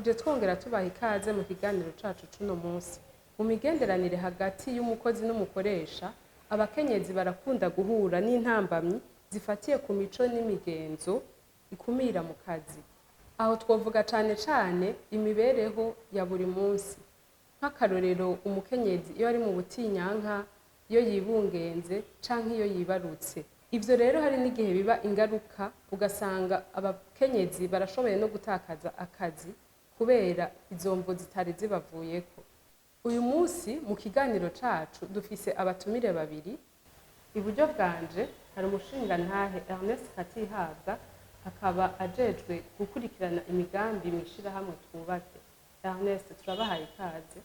turabaramukije twongera tubaha ikaze mu kiganiro cacu cuno munsi. Mu migenderanire hagati y'umukozi n'umukoresha, abakenyezi barakunda guhura n'intambamyi zifatiye ku mico n'imigenzo ikumira mu kazi. Aho twovuga cane cane imibereho ya buri munsi. Nk'akarorero umukenyezi iyo ari mu butinyanka, iyo yibungenze canke iyo yibarutse. Ivyo rero hari n'igihe biba ingaruka ugasanga abakenyezi barashoboye no gutakaza akazi kubera izo mvo zitari zibavuyeko. Uyu munsi mu kiganiro cacu dufise abatumire babiri. Iburyo bwanje hari umushingantahe Ernest Katihabwa, akaba ajejwe gukurikirana imigambi mw'ishirahamwe Twubake. Ernest, turabahaye ikaze.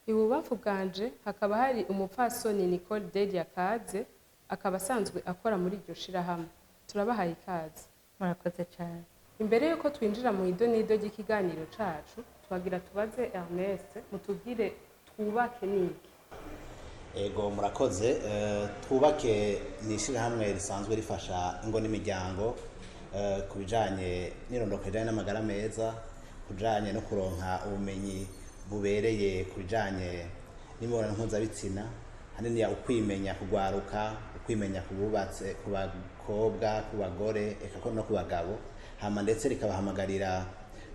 Ibubamfu bwanje hakaba hari umupfasoni Nicole Delia Kaze, akaba asanzwe akora muri iryo shirahamwe. Turabahaye ikaze. Murakoze cyane. Imbere yuko twinjira mu idonido ry'ikiganiro cacu, twagira tubaze Ernest mutubwire Twubake niki? Ego murakoze. Twubake ni ishirahamwe risanzwe rifasha ingo n'imiryango ku bijanye n'irondoka rijanye n'amagara meza, kujanye no kuronka ubumenyi bubereye ku bijanye n'imibonano mpuzabitsina, hanini ya ukwimenya kugwaruka, ukwimenya kububatse, ku bakobwa, ku bagore, eka no ku bagabo, hama ndetse rikabahamagarira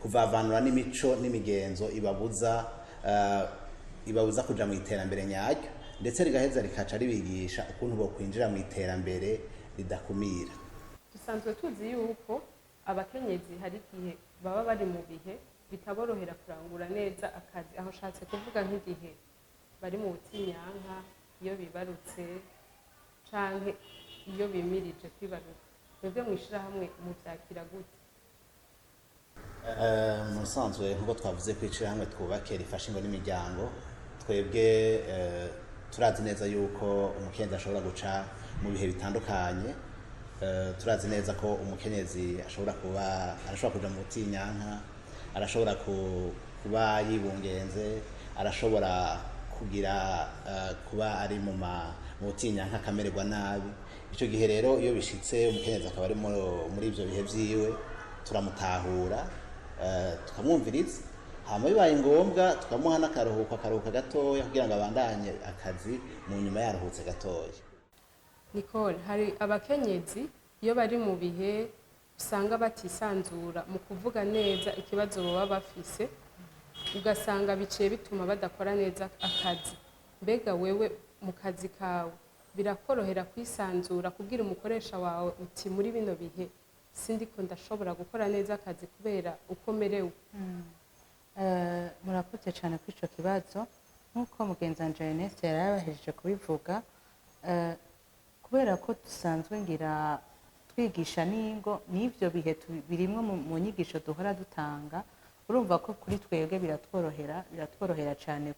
kuvavanura n'imico n'imigenzo ibabuza kuja mu iterambere nyaryo, ndetse rigaheza rikaca ribigisha ukuntu bo kwinjira mu iterambere ridakumira. Dusanzwe tuzi yuko abakenyezi hari igihe baba bari mu bihe bitaborohera kurangura neza akazi, aho shatse kuvuga nk'igihe bari mu butinyanka, iyo bibarutse canke iyo bimirije kwibaruka. Mwebwe mw'ishirahamwe muvyakira gute? Musanzwe nk'uko twavuze ko ishirahamwe Twubake rifasha ingo n'imiryango, twebwe turazi neza yuko umukenyezi ashobora guca mu bihe bitandukanye. Turazi neza ko umukenyezi ashobora kuja mu butinyanka, arashobora kuba yibungenze, arashobora kuba ari mu butinyanka akamererwa nabi. Ico gihe rero iyo bishitse umukenyezi akaba ari muri ivyo bihe vyiwe, turamutahura, tukamwumviriza, hama bibaye ngombwa tukamuha n'akaruhuka gatoya kugira ngo abandanye akazi mu nyuma yaruhutse gatoya. Nicole, hari abakenyezi iyo bari mu bihe usanga batisanzura mu kuvuga neza ikibazo baba bafise, ugasanga biciye bituma badakora neza akazi. Mbega wewe mu kazi kawe birakorohera kwisanzura kubwira umukoresha wawe uti muri bino bihe sindiko ndashobora gukora neza akazi kubera uko merewe? Murakoze cyane kuri ico kibazo. Nk'uko mugenzi wanje Ernest yarabahejeje kubivuga, kubera ko dusanzwe ngira twigisha n'ingo n'ivyo bihe birimwe mu nyigisho duhora dutanga, urumva ko kuri twebwe biratworohera cyane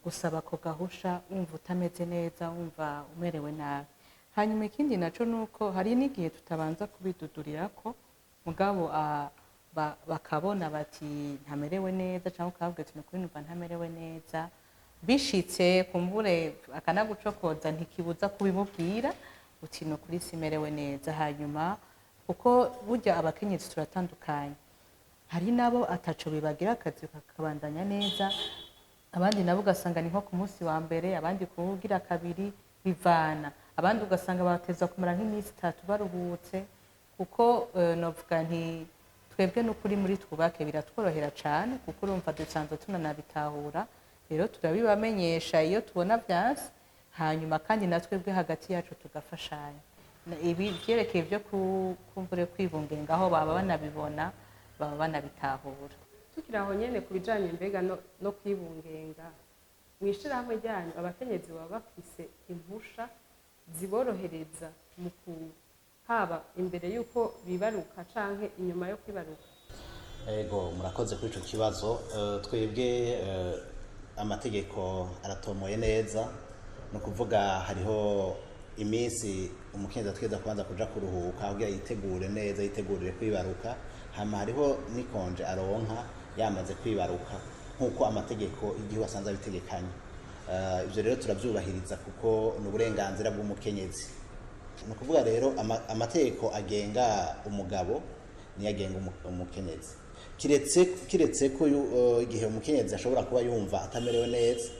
gusaba ko gahusha wumva utameze neza, wumva umerewe nabi. Hanyuma ikindi naco nuko hari n'igihe tutabanza kubidudurirako, mugabo bakabona bati ntamerewe neza, cyangwa ukavuga ati nukuri numva ntamerewe neza. Bishitse kumbure akanagucokoza ntikibuza kubimubwira uti nukuri simerewe neza. Hanyuma kuko burya abakenyezi turatandukanye, hari nabo ataco bibagira akazi kakabandanya neza, abandi nabo ugasanga ni nko ku munsi wa mbere, abandi kuwugira kabiri, bivana. Abandi ugasanga bateza kumara nk'iminsi 3 baruhutse, kuko novuga nti twebwe n'ukuri muri Twubake biratworohera cane, kuko urumva dusanzwe tunanabitahura, rero turabibamenyesha iyo tubona vyanse, hanyuma kandi natwebwe hagati yacu tugafashanya. Ibi vyerekeye vyo kumbure kwibungenga aho baba banabibona, baba banabitahura. Tukiri aho nyene ku bijanye mbega no kwibungenga, mw'ishirahamwe ryanyu abakenyezi baba bafise impusha ziborohereza mu haba imbere yuko bibaruka canke inyuma yo kwibaruka? Ego murakoze kuri ico kibazo. Twebwe amategeko aratomoye neza, no kuvuga hariho iminsi umukenyezi ategeza kubanza kuja kuruhuka kugira yitegure neza, yitegurire kwibaruka, hama hariho n'ikonje aronka yamaze kwibaruka nk'uko amategeko igihugu asanzwe abitegekanya. Ivyo rero turavyubahiriza kuko ni uburenganzira bw'umukenyezi. Ni ukuvuga rero amategeko agenga umugabo niyo agenga umukenyezi. kiretse ko igihe umukenyezi ashobora kuba yumva atamerewe neza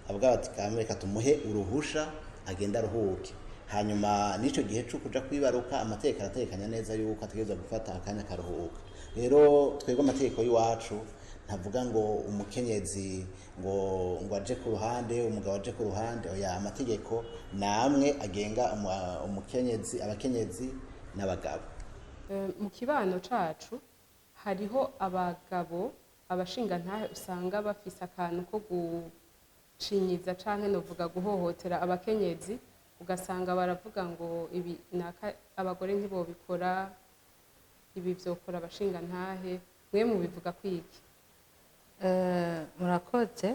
avuga ati kamureka tumuhe uruhusha agenda aruhuke, hanyuma n'icyo gihe cyo kuja kwibaruka amategeko aratekanya neza yuko ategerezwa gufata akanya karuhuka. Rero twebwe amategeko y'iwacu ntavuga ngo umukenyezi ngo aje ku ruhande umugabo aje ku ruhande, oya, amategeko namwe agenga umukenyezi, abakenyezi n'abagabo. Mu kibano cacu hariho abagabo abashinga ntahe usanga bafise akantu ko gucinyiza canke novuga guhohotera abakenyezi, ugasanga baravuga ngo ibi abagore ntibobikora, ibi vyokora abashinga ntahe. Mwe mubivuga kwiki? Murakoze.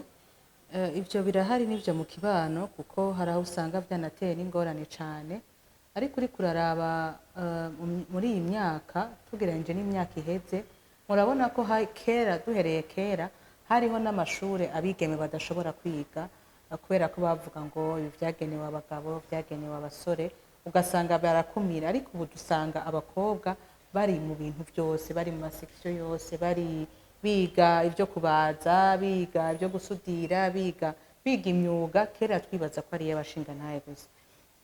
Ibyo birahari n'ibyo mu kibano, kuko hari aho usanga byanateye n'ingorane cyane, ariko uri kuraraba muri iyi myaka tugereranyije n'imyaka iheze, murabona ko duhereye kera hariho n'amashuri abigeme badashobora kwiga kubera ko bavuga ngo ibi byagenewe abagabo, byagenewe abasore, ugasanga barakumira. Ariko ubu dusanga abakobwa bari mu bintu byose, bari mu masekisiyo yose, bari biga ibyo kubaza, biga ibyo gusudira, biga imyuga. Kera twibaza ko ari iy'abashinga ntahe gusa.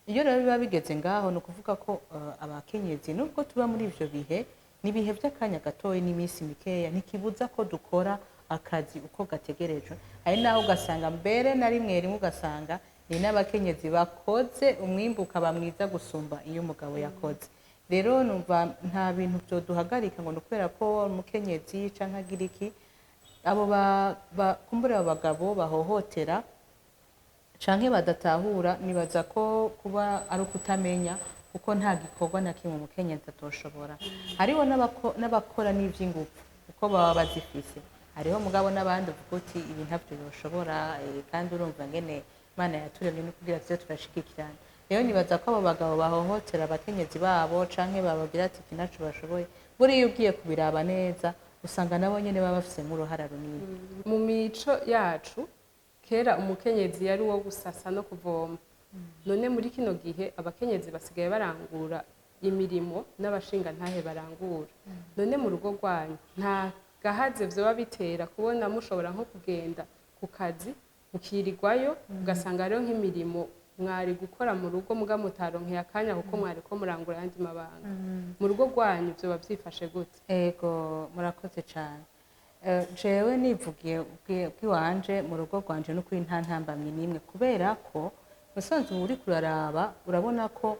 Iyo rero biba bigeze ngaho, ni ukuvuga ko abakenyezi nubwo tuba muri ibyo bihe, ni ibihe by'akanya gatoya n'iminsi mikeya, ntikibuza ko dukora akazi uko gategerejwe. Hari naho ugasanga mbere na rimwe ugasanga ni n'abakenyezi bakoze umwimbu ukaba mwiza gusumba iyo umugabo yakoze. Rero numva nta bintu byo duhagarika ngo nukubera ko umukenyezi canke agira iki, abo kumbura abagabo bahohotera canke badatahura, nibaza ko kuba ari ukutamenya, kuko nta gikorwa na kimwe umukenyezi atoshobora. Hariho n'abakora n'ivy'ingufu kuko baba bazifise, hariho mugabo n'abandi uvuga uti ibi ntavyo yoshobora, kandi urumva ngene Imana yaturemye no kugira tuze turashigikirana. Rero nibaza ko abo bagabo bahohotera abakenyezi babo canke babagira ati iki naco bashoboye, buriya ugiye kubiraba neza usanga nabo nyene baba bafisemo uruhara runini. Mu mico yacu kera umukenyezi yari uwo gusasa no kuvoma, none muri kino gihe abakenyezi basigaye barangura imirimo n'abashinga ntahe barangura. None mu rugo rwanyu nta gahaze vyoba bitera kubona mushobora nko kugenda ku kazi mukirirwayo, ugasanga rero nk'imirimo mwari gukora mu rugo muga mutaronkeye akanya kuko mwari ko murangura ayandi mabanga. Mu rugo rwanyu vyoba vyifashe gute? Ego, murakoze cyane. Jewe nivugiye bw'iwanje mu rugo rwanje no kuri nta ntambamye n'imwe, kubera ko musanzwe uri kuraraba urabona ko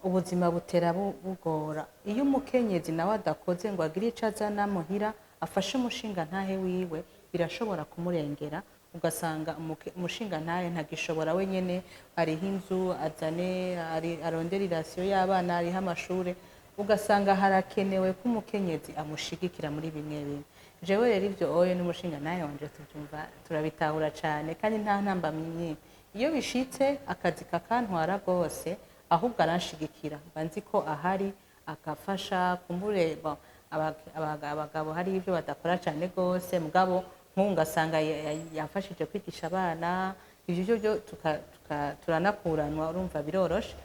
ubuzima butera bugora. Iyo umukenyezi nawe adakoze ngo agire ico azana muhira afashe umushinga ntahe wiwe, birashobora kumurengera, ugasanga umushinga ntahe ntagishobora wenyene, ariho inzu azane, arondera irasiyo y'abana, ariho amashure, ugasanga harakenewe ko umukenyezi amushigikira muri bimwe bimwe. Jewe rero ivyo oye n'umushinga ntahe wanje tuvyumva turabitahura cane, kandi nta ntambamye nyinshi. Iyo bishitse akazi kakantwara rwose, ahubwo aranshigikira, banzi ko ahari akafasha. Kumbure abagabo hari ivyo badakora cane rwose, mugabo nk'ubu ngasanga yafashije kwigisha abana, ivyo byo turanakuranwa, urumva biroroshe.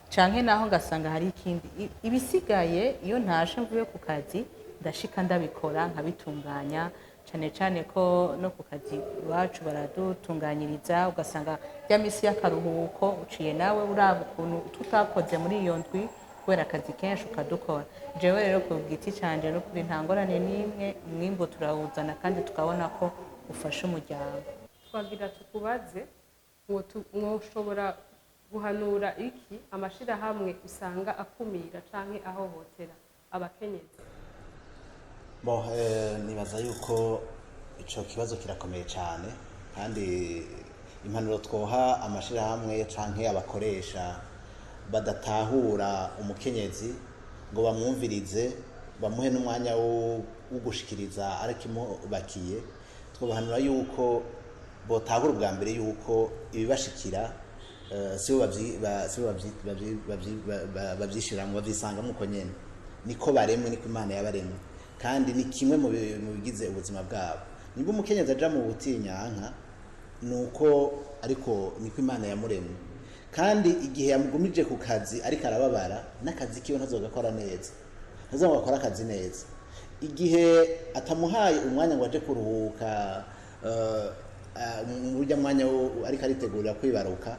Canke naho ngasanga hari ikindi ibisigaye, iyo ntashe mvuye ku kazi ndashika ndabikora nkabitunganya, cane cane ko no ku kazi iwacu baradutunganyiriza, ugasanga ya misi y'akaruhuko uciye nawe uraba ukuntu tutakoze muri iyo ndwi kubera akazi kenshi ukadukora. Jewe rero ku giti canje no kuri nta ngorane n'imwe, umwimbu turawuzana kandi tukabona ko ufasha umuryango. Twagira tukubaze mwoshobora guhanura iki amashirahamwe usanga akumira canke ahohotera abakenyezi? Nibaza yuko ico kibazo kirakomeye cyane, kandi impanuro twoha amashirahamwe canke abakoresha badatahura umukenyezi ngo bamwumvirize, bamuhe n'umwanya wo gushikiriza arakimubakiye, twobahanura yuko botahura ubwa mbere yuko ibibashikira sibo bavyishiramwo, bavyisangamo uko nyene, niko baremwe, niko Imana yabaremwe, kandi ni kimwe mu bigize ubuzima bwabo. Niba umukenyezi aja mu butinyanka nuko ariko niko Imana yamuremwe, kandi igihe yamugumije ku kazi ariko arababara, n'akazi kiwe ntazogakora neza, ntazogakora akazi neza. igihe atamuhaye umwanya ngo aje kuruhuka mu buryo mwanya ariko aritegurira kwibaruka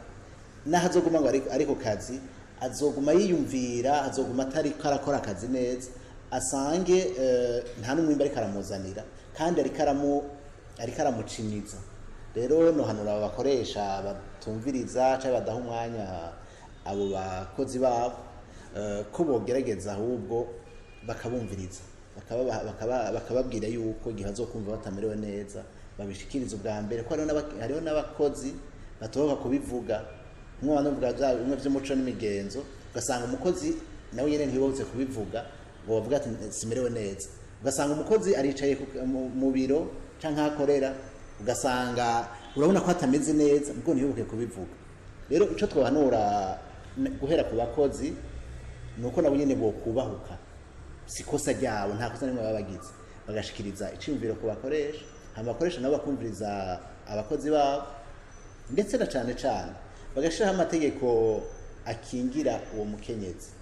naho azoguma ngo ariko kazi azoguma yiyumvira azoguma atari karakora akazi neza asange nta n'umwimba ariko aramuzanira kandi ariko aramucinyiza rero nohanura abakoresha batumviriza cyangwa badaha umwanya abo bakozi babo ko bogerageza ahubwo bakabumviriza bakababwira yuko igihe bazokumva batamerewe neza babishikiriza ubwa mbere ko hariho n'abakozi batohoka kubivuga nk'abantu bavuga bimwe by'umuco n'imigenzo ugasanga umukozi nawe nyine ntibobutse kubivuga ngo bavuga ati simerewe neza ugasanga umukozi aricaye mu biro cyangwa ahakorera ugasanga urabona ko hatameze neza ubwo ntibibuke kubivuga rero icyo twahanura guhera ku bakozi ni uko nabo nyine bokubahuka si kosa ryabo nta kosa nimwe baba bagize bagashikiriza icyumviro ku bakoresha abakoresha nabo bakumviriza abakozi babo ndetse na cyane cyane bagashiraho amategeko akingira uwo mukenyezi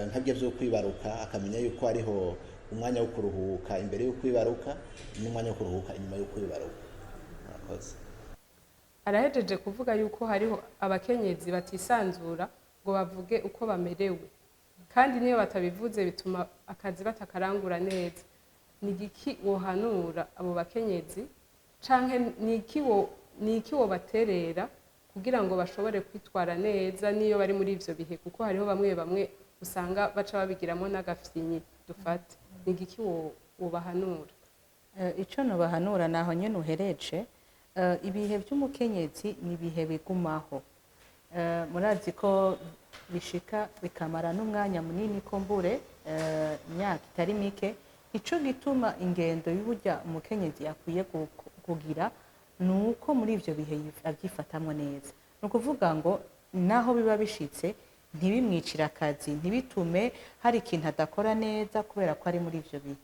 nkabyo byo kwibaruka akamenya yuko hariho umwanya wo kuruhuka imbere yo kwibaruka n'umwanya wo kuruhuka inyuma yo kwibaruka. Arahejeje kuvuga yuko hariho abakenyezi batisanzura ngo bavuge uko bamerewe kandi niyo batabivuze bituma akazi batakarangura neza. Ni igiki wohanura abo bakenyezi canke ni iki wo baterera kugira ngo bashobore kwitwara neza niyo bari muri ivyo bihe kuko hariho bamwe usanga baca babigiramo n'agafyinyi dufate. Ni igiki wo bahanura? Ico no bahanura naho nyene uhereje ibihe by'umukenyezi ni ibihe bigumaho. Murazi ko bishika bikamara n'umwanya munini ko mbure imyaka itari mike. Ico gituma ingendo y'uburya umukenyezi yakwiye kugira nuko muri ivyo bihe avyifatamwe neza. Nukuvuga ngo naho biba bishitse ntibimwicira akazi ntibitume hari ikintu adakora neza kubera ko ari muri ivyo bihe.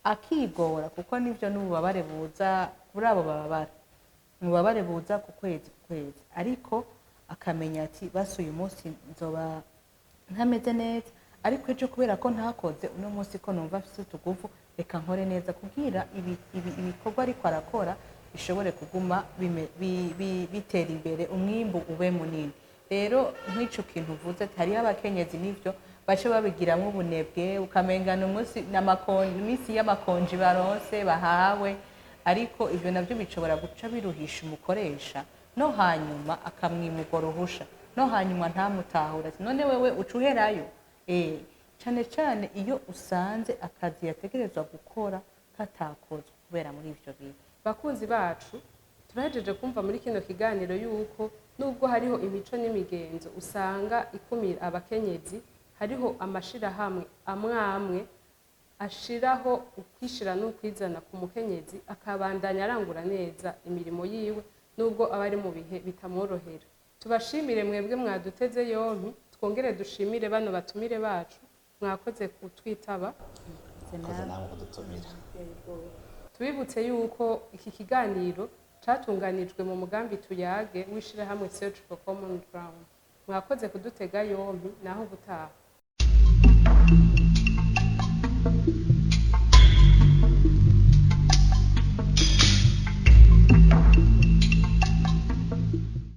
Akigora kuko nivyo n'ububabare buza kuri abo bababara. Ububabare buza ku kwezi ariko akamenya ati basuye umunsi nzoba ntameze neza ariko ejo kubera ko ntakoze uno munsi ko numva afite utuguvu reka nkore neza kugira ibikorwa ariko arakora bishobore kuguma bitera imbere umwimbu ube munini. Rero nk'ico kintu uvuze ati hariho abakenyezi n'ivyo bace babigiramo ubunebwe ukamengana umunsi n'imisi y'amakonji baronse bahawe ariko ivyo navyo bishobora guca biruhisha umukoresha no hanyuma akamwimugwa ruhusha no hanyuma ntamutahura none wewe ucuherayo cyane cyane iyo usanze akazi yategerezwa gukora katakozwe kubera muri ivyo bihe. Bakunzi bacu turahejeje kumva muri kino kiganiro yuko nubwo hariho imico n'imigenzo usanga ikumira abakenyezi hariho amashirahamwe amwe ashiraho ukwishira n'ukwizana ku mukenyezi akabandanya arangura neza imirimo yiwe nubwo abari mu bihe bitamworohera. Tubashimire mwebwe mwaduteze yompi twongere dushimire bano batumire bacu mwakoze kutwitaba. Tubibutse yuko iki kiganiro catunganijwe mu mugambi tuyage w'ishirahamwe Search for Common Ground. Mwakoze kudutega yompi naho gutaha.